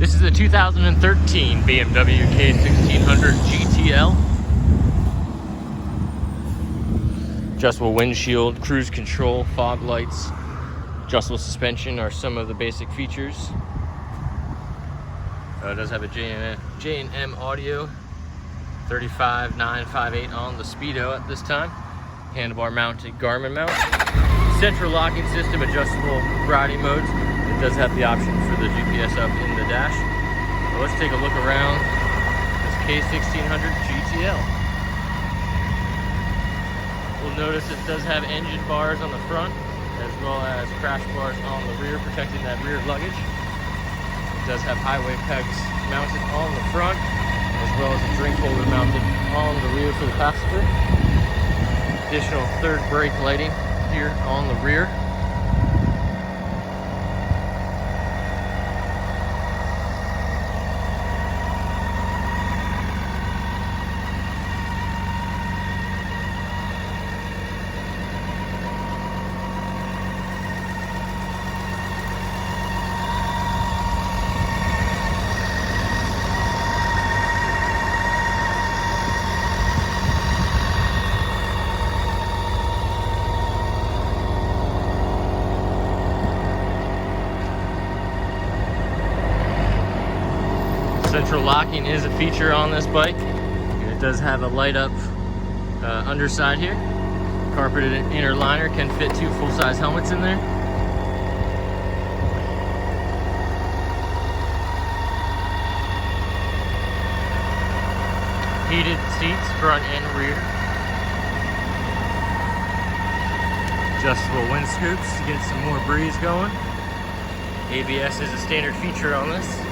This is a 2013 BMW K1600 GTL. Adjustable windshield, cruise control, fog lights, adjustable suspension are some of the basic features. It does have a J&M audio, 35958 on the speedo at this time. Handlebar mounted Garmin mount. Central locking system, adjustable riding modes. It does have the option for the GPS up in the dash. So let's take a look around this K1600 GTL. We'll notice it does have engine bars on the front, as well as crash bars on the rear, protecting that rear luggage. It does have highway pegs mounted on the front, as well as a drink holder mounted on the rear for the passenger. Additional third brake lighting here on the rear. Central locking is a feature on this bike. It does have a light up underside here. Carpeted inner liner, can fit 2 full-size helmets in there. Heated seats, front and rear. Adjustable wind scoops to get some more breeze going. ABS is a standard feature on this.